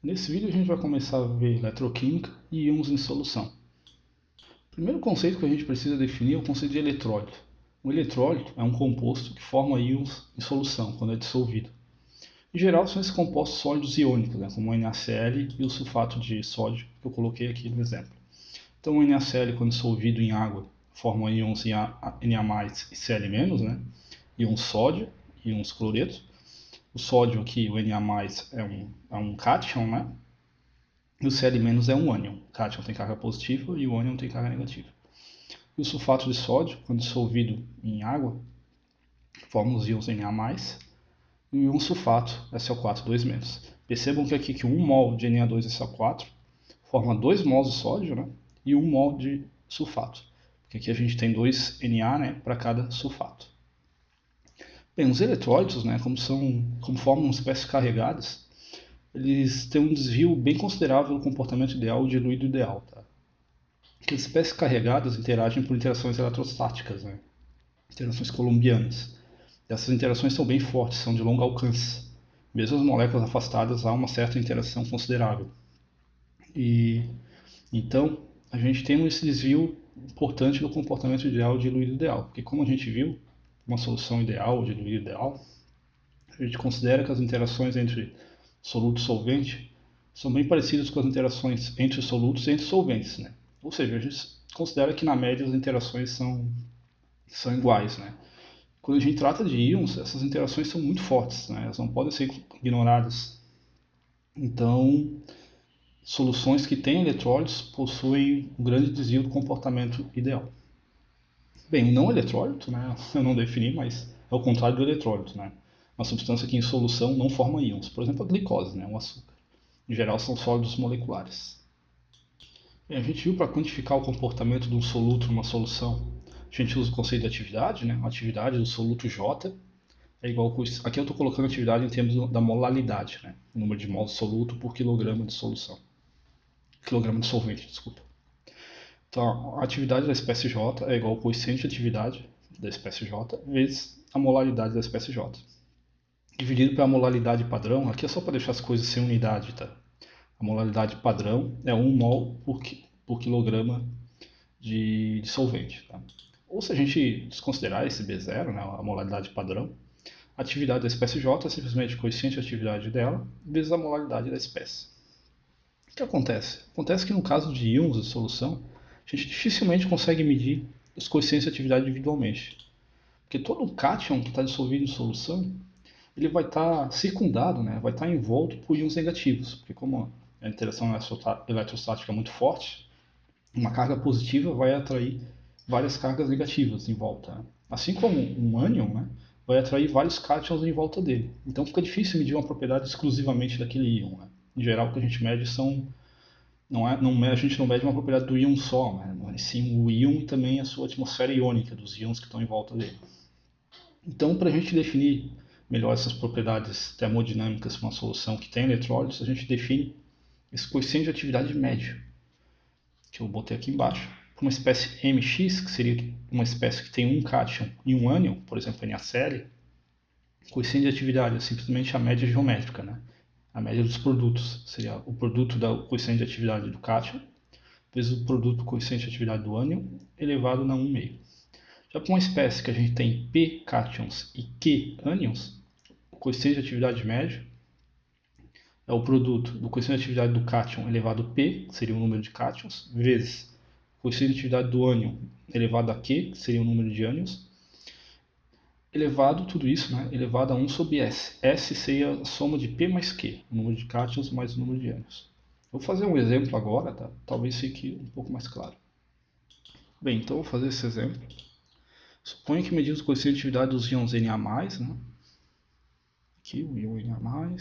Nesse vídeo a gente vai começar a ver eletroquímica e íons em solução. O primeiro conceito que a gente precisa definir é o conceito de eletrólito. O eletrólito é um composto que forma íons em solução quando é dissolvido. Em geral são esses compostos sólidos iônicos, como o NaCl e o sulfato de sódio, que eu coloquei aqui no exemplo. Então o NaCl, quando dissolvido em água, forma íons Na e Cl-, íons sódio, íons cloreto. O sódio aqui, o Na+, é um cátion, e o Cl- é um ânion. O cátion tem carga positiva e o ânion tem carga negativa. E o sulfato de sódio, quando dissolvido em água, forma os íons Na+, e um sulfato SO4 2-. Percebam que aqui que 1 mol de Na2SO4 forma 2 mols de sódio, e 1 mol de sulfato. Porque aqui a gente tem 2 Na, para cada sulfato. Bem, os eletrólitos, como formam espécies carregadas, eles têm um desvio bem considerável no comportamento ideal e diluído ideal. As espécies carregadas interagem por interações eletrostáticas, interações colombianas. E essas interações são bem fortes, são de longo alcance. Mesmo as moléculas afastadas, há uma certa interação considerável. E então a gente tem esse desvio importante do comportamento ideal e diluído ideal, porque como a gente viu, uma solução ideal ou diluído ideal, a gente considera que as interações entre soluto e solvente são bem parecidas com as interações entre os solutos e entre os solventes. Ou seja, a gente considera que na média as interações são iguais. Quando a gente trata de íons, essas interações são muito fortes, elas não podem ser ignoradas. Então, soluções que têm eletrólitos possuem um grande desvio do comportamento ideal. Bem, o não eletrólito, eu não defini, mas é o contrário do eletrólito. Uma substância que em solução não forma íons. Por exemplo, a glicose, um açúcar. Em geral, são sólidos moleculares. Bem, a gente viu para quantificar o comportamento de um soluto numa solução, a gente usa o conceito de atividade, a atividade do soluto J é igual a... Aqui eu estou colocando atividade em termos da molalidade, o número de mols de soluto por quilograma de solução. Quilograma de solvente, desculpa. Então, a atividade da espécie J é igual ao coeficiente de atividade da espécie J vezes a molaridade da espécie J. Dividido pela molaridade padrão, aqui é só para deixar as coisas sem unidade, tá? A molaridade padrão é 1 mol por quilograma de solvente. Tá? Ou se a gente desconsiderar esse B0, a molaridade padrão, a atividade da espécie J é simplesmente o coeficiente de atividade dela vezes a molaridade da espécie. O que acontece? Acontece que no caso de íons de solução, a gente dificilmente consegue medir os coeficientes de atividade individualmente. Porque todo o cátion que está dissolvido em solução, ele vai estar circundado, vai estar envolto por íons negativos. Porque como a interação eletrostática é muito forte, uma carga positiva vai atrair várias cargas negativas em volta. Assim como um ânion, vai atrair vários cátions em volta dele. Então fica difícil medir uma propriedade exclusivamente daquele íon. Em geral, o que a gente mede são a gente não mede uma propriedade do íon só, mas sim o íon e também a sua atmosfera iônica dos íons que estão em volta dele. Então, para a gente definir melhor essas propriedades termodinâmicas para uma solução que tem eletrólitos, a gente define esse coeficiente de atividade médio, que eu botei aqui embaixo, para uma espécie MX, que seria uma espécie que tem um cátion e um ânion, por exemplo, NaCl, o coeficiente de atividade é simplesmente a média geométrica, a média dos produtos. Seria o produto do coeficiente de atividade do cátion vezes o produto do coeficiente de atividade do ânion elevado na 1,5. Já para uma espécie que a gente tem P cátions e Q ânions, o coeficiente de atividade médio é o produto do coeficiente de atividade do cátion elevado a P, que seria o número de cátions, vezes o coeficiente de atividade do ânion elevado a Q, que seria o número de ânions, elevado, tudo isso, elevado a 1 sobre S. S seria a soma de P mais Q, o número de cátions mais o número de ânions. Vou fazer um exemplo agora, tá? Talvez fique um pouco mais claro. Bem, então vou fazer esse exemplo. Suponha que medimos o coeficiente de atividade dos íons Na+, aqui o íon Na+,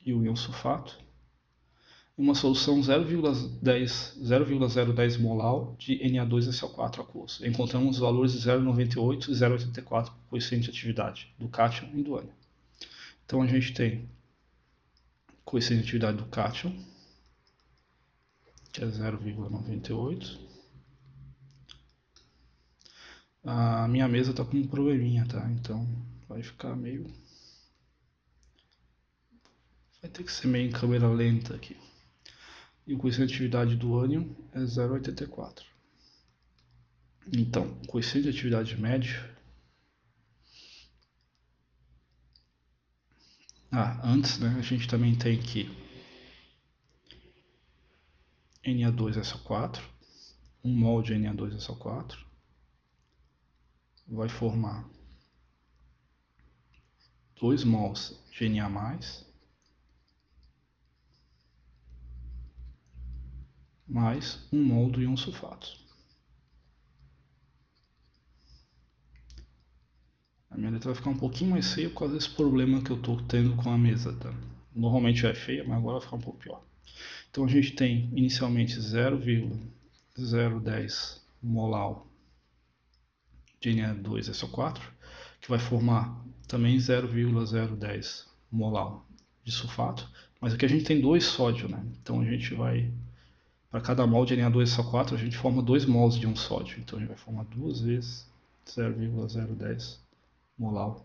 e o íon sulfato, em uma solução 0,010 molar de Na2SO4 aquoso. Encontramos os valores de 0,98 e 0,84 por coeficiente de atividade do cátion e do ânion. Então a gente tem coeficiente de atividade do cátion, que é 0,98. A minha mesa está com um probleminha, tá? Então vai ficar meio... Vai ter que ser meio em câmera lenta aqui. E o coeficiente de atividade do ânion é 0,84. Então, o coeficiente de atividade médio... antes, né, a gente também tem que Na2SO4, 1 mol de Na2SO4 vai formar 2 mols de Na+, mais 1 mol do íon sulfato. A minha letra vai ficar um pouquinho mais feia por causa desse problema que eu estou tendo com a mesa. Tá? Normalmente é feia, mas agora vai ficar um pouco pior. Então a gente tem inicialmente 0,010 molar de Na2SO4, que vai formar também 0,010 molar de sulfato, mas aqui a gente tem 2 sódio, né? Então a gente vai, para cada mol de Na2SO4, a gente forma 2 mols de um sódio, então a gente vai formar 2 vezes 0,010 molar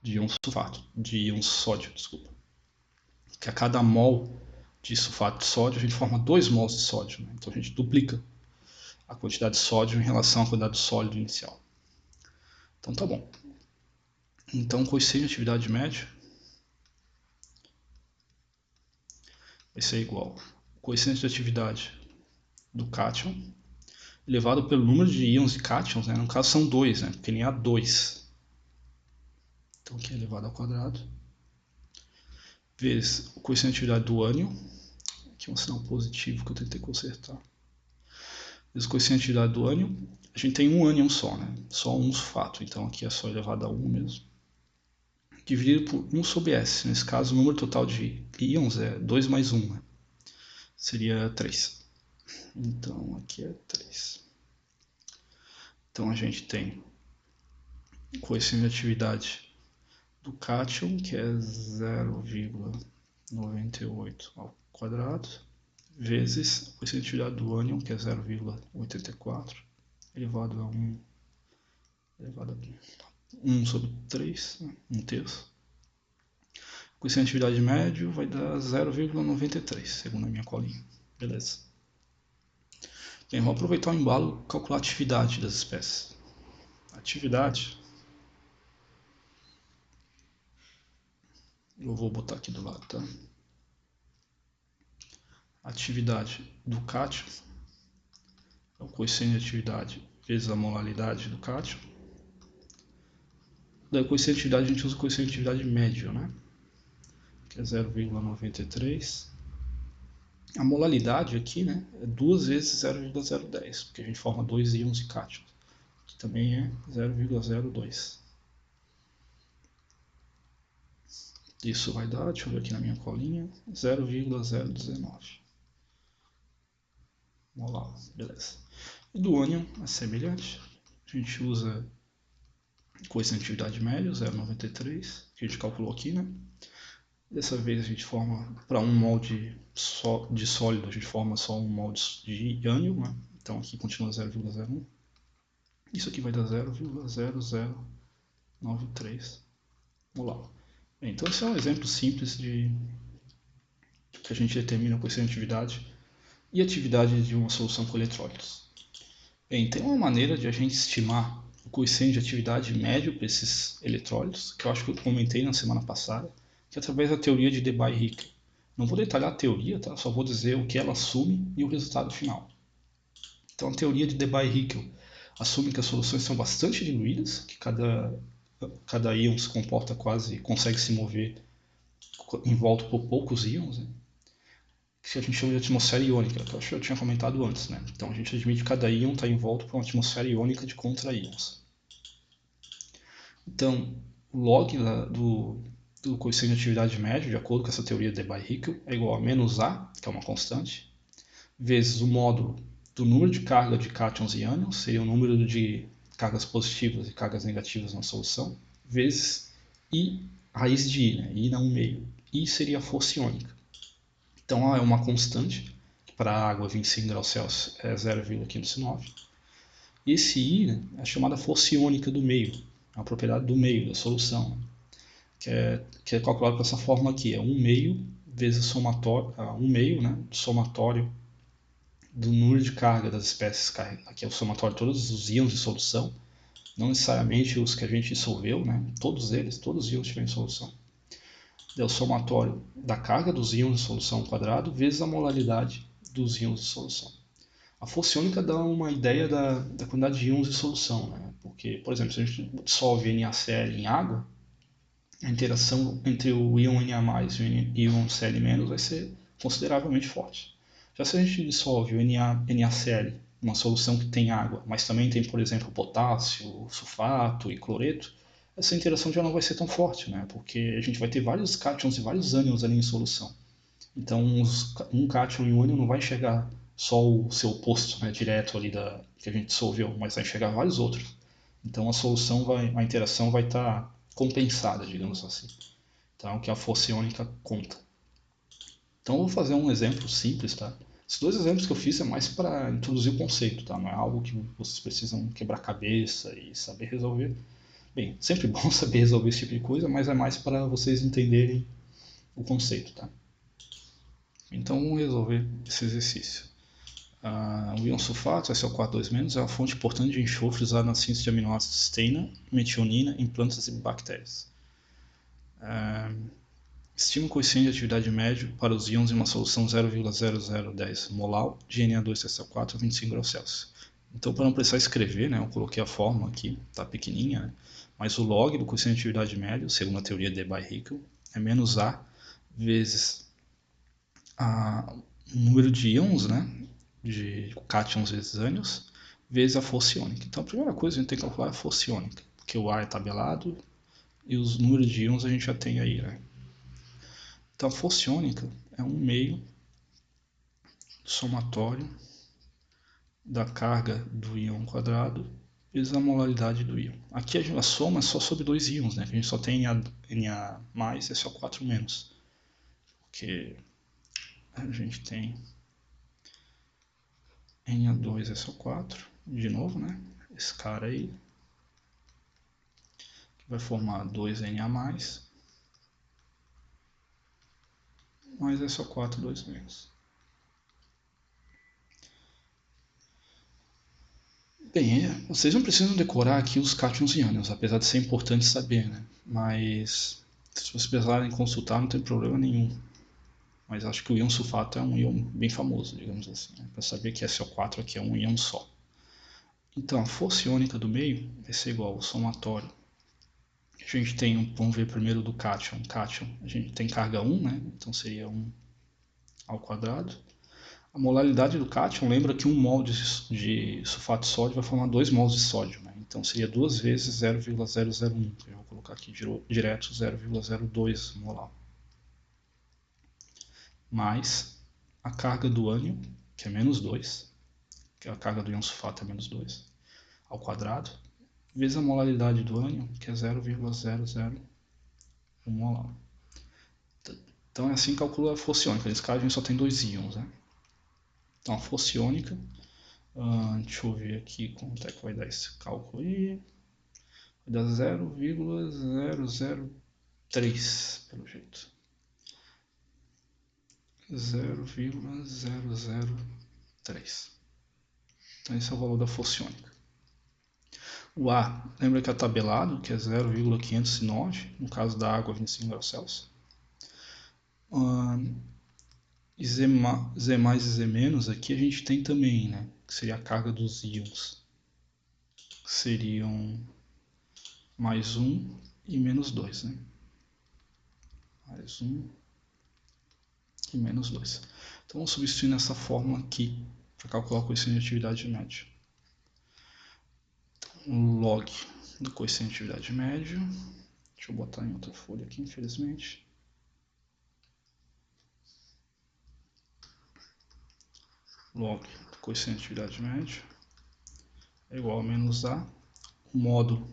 de íon sulfato, de íon sódio, desculpa. Que a cada mol de sulfato de sódio a gente forma 2 mols de sódio, né? Então a gente duplica a quantidade de sódio em relação à quantidade de sólido inicial. Então tá bom. Então o coeficiente de atividade média vai ser igual ao coeficiente de atividade do cátion elevado pelo número de íons de cátions, né? No caso são 2, né? Porque Na 2. Então aqui é elevado ao quadrado vezes o coeficiente de atividade do ânion, aqui é um sinal positivo que eu tentei consertar, vezes o coeficiente de atividade do ânion. A gente tem um ânion só, né? Só um sulfato, então aqui é só elevado a 1 mesmo. Dividido por 1 sobre S. Nesse caso, o número total de íons é 2 mais 1, né? Seria 3. Então aqui é 3. Então a gente tem o coeficiente de atividade do cátion, que é 0,98 ao quadrado, vezes o coeficiente de atividade do ânion, que é 0,84, elevado a 1, elevado a 1 sobre 3, né? 1 terço. O coeficiente de atividade médio vai dar 0,93, segundo a minha colinha. Beleza. Bem, vou aproveitar o embalo e calcular a atividade das espécies. Atividade, eu vou botar aqui do lado, tá? Atividade do cátion é o coeficiente de atividade vezes a molaridade do cátion. Da coeficiente de atividade a gente usa o coeficiente de atividade médio, né? Que é 0,93. A molaridade aqui, né, é 2 vezes 0,010, porque a gente forma 2 íons de cátion, que também é 0,02. Isso vai dar, deixa eu ver aqui na minha colinha, 0,019 molar, beleza. E do ânion é semelhante, a gente usa coeficiente de atividade médio, 0,93, que a gente calculou aqui, né? Dessa vez a gente forma, para 1 mol de sólido, a gente forma só 1 mol de ânion, né? Então aqui continua 0,01. Isso aqui vai dar 0,0093 molar. Bem, então esse é um exemplo simples de que a gente determina o coeficiente de atividade e atividade de uma solução com eletrólitos. Bem, tem uma maneira de a gente estimar o coeficiente de atividade médio para esses eletrólitos, que eu acho que eu comentei na semana passada, que é através da teoria de Debye-Hickel. Não vou detalhar a teoria, tá? Só vou dizer o que ela assume e o resultado final. Então, a teoria de Debye-Hickel assume que as soluções são bastante diluídas, que cada íon se comporta consegue se mover envolto por poucos íons, né? Que a gente chama de atmosfera iônica, que eu acho que eu tinha comentado antes, né? Então a gente admite que cada íon está envolto por uma atmosfera iônica de contra-íons. Então, o log do coeficiente de atividade médio, de acordo com essa teoria de Debye-Hickel, é igual a menos A, que é uma constante, vezes o módulo do número de carga de cátions e ânions, seria o número de cargas positivas e cargas negativas na solução, vezes I raiz de I, né? I não meio. I seria a força iônica. Então é uma constante, que para a água 25 graus Celsius é 0,509. E esse I, né, é a chamada força iônica do meio, é a propriedade do meio, da solução, que é calculado com essa fórmula aqui, é 1 meio vezes somatório, 1 meio, né, somatório do número de carga das espécies carregadas. Aqui é o somatório de todos os íons de solução, não necessariamente os que a gente dissolveu, né, todos eles, todos os íons que estiverem em solução. É o somatório da carga dos íons de solução ao quadrado vezes a molaridade dos íons de solução. A força iônica dá uma ideia da quantidade de íons de solução, né? Porque, por exemplo, se a gente dissolve NaCl em água, a interação entre o íon Na+, e o íon Cl- vai ser consideravelmente forte. Já se a gente dissolve o NaCl em uma solução que tem água, mas também tem, por exemplo, potássio, sulfato e cloreto, essa interação já não vai ser tão forte, né? Porque a gente vai ter vários cátions e vários ânions ali em solução. Então, um cátion e um ânion não vai enxergar só o seu oposto, né, direto ali que a gente dissolveu, mas vai enxergar vários outros. Então, a interação vai estar compensada, digamos assim. Então, que a força iônica conta. Então, eu vou fazer um exemplo simples, tá? Esses dois exemplos que eu fiz é mais para introduzir o conceito, tá? Não é algo que vocês precisam quebrar cabeça e saber resolver. Bem, sempre bom saber resolver esse tipo de coisa, mas é mais para vocês entenderem o conceito, tá? Então vamos resolver esse exercício. O íon sulfato, SO4 2-, é uma fonte importante de enxofre usada na síntese de aminoácidos cisteína e metionina em plantas e bactérias. Estima o coeficiente de atividade médio para os íons em uma solução 0,0010 molar de Na2SO4 a 25 graus Celsius. Então, para não precisar escrever, né, eu coloquei a fórmula aqui, está pequenininha, né, mas o log do coeficiente de atividade médio, segundo a teoria de Debye-Hickel, é menos A vezes o número de íons, né, de cátions vezes ânions, vezes a força iônica. Então a primeira coisa que a gente tem que calcular é a força iônica, porque o A é tabelado e os números de íons a gente já tem aí, né? Então a força iônica é 1 meio somatório da carga do íon quadrado vezes a molaridade do íon. Aqui a soma é só sobre dois íons, né? Que a gente só tem Na mais e SO4 menos. Porque a gente tem Na2SO4, de novo, né? Esse cara aí, que vai formar 2Na+, mais SO4, 2 menos. Bem, vocês não precisam decorar aqui os cátions e ânions, apesar de ser importante saber, né? Mas se vocês precisarem consultar, não tem problema nenhum. Mas acho que o íon sulfato é um íon bem famoso, digamos assim, né? Para saber que SO4 aqui é um íon só. Então, a força iônica do meio vai ser igual ao somatório. A gente tem, vamos ver primeiro do cátion. Cátion, a gente tem carga 1, né? Então seria 1 ao quadrado. A molaridade do cátion lembra que 1 mol de sulfato de sódio vai formar 2 mols de sódio, né? Então seria 2 vezes 0,001. Eu vou colocar aqui direto 0,02 molar. Mais a carga do ânion, que é menos 2, que a carga do íon sulfato é menos 2, ao quadrado, vezes a molaridade do ânion, que é 0,001 molar. Então é assim que calcula a força iônica. Nesse caso a gente só tem dois íons, né? Então a força iônica, deixa eu ver aqui quanto é que vai dar esse cálculo aí. Vai dar 0,003 pelo jeito. 0,003. Então esse é o valor da força iônica. O A, lembra que é tabelado, que é 0,509, no caso da água 25 graus Celsius. E Z mais e Z menos aqui a gente tem também, né? Que seria a carga dos íons. Seriam mais 1 e menos 2, né? Mais 1 e menos 2. Então vamos substituir nessa fórmula aqui para calcular o coeficiente de atividade média. Então, log do coeficiente de atividade média. Deixa eu botar em outra folha aqui, infelizmente. Log do coeficiente de atividade média é igual a menos A, o módulo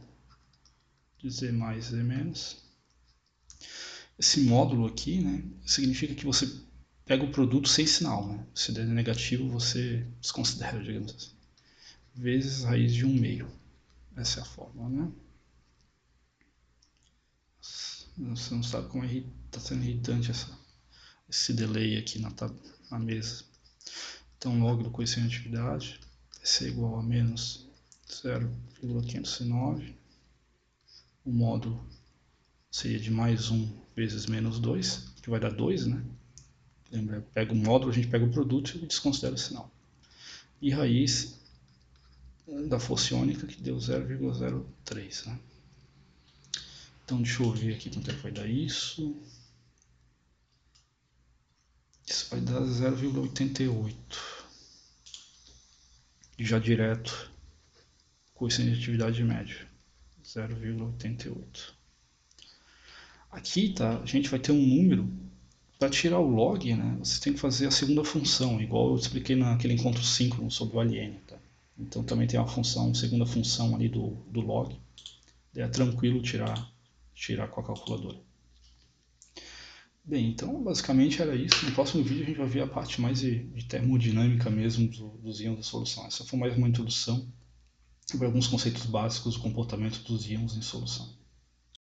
de Z mais Z menos. Esse módulo aqui, né, significa que você pega o produto sem sinal, né? Se der negativo, você desconsidera, digamos assim. Vezes raiz de 1 meio. Essa é a fórmula, né? Você não sabe como está sendo irritante essa esse delay aqui na mesa. Então, log do coeficiente de atividade vai ser igual a menos 0,509. O módulo seria de mais 1 vezes menos 2, que vai dar 2, né? Lembra, pega o módulo, a gente pega o produto e desconsidera o sinal. E raiz da força iônica, que deu 0,03, né? Então, deixa eu ver aqui quanto é que vai dar isso. Isso vai dar 0,88. Já direto, coeficiente de atividade média, 0,88. Aqui, tá, a gente vai ter um número. Para tirar o log, né, você tem que fazer a segunda função, igual eu expliquei naquele encontro síncrono sobre o alien. Tá? Então também tem uma função, segunda função ali do log. É tranquilo tirar com a calculadora. Bem, então basicamente era isso. No próximo vídeo a gente vai ver a parte mais de termodinâmica mesmo dos íons da solução. Essa foi mais uma introdução sobre alguns conceitos básicos do comportamento dos íons em solução.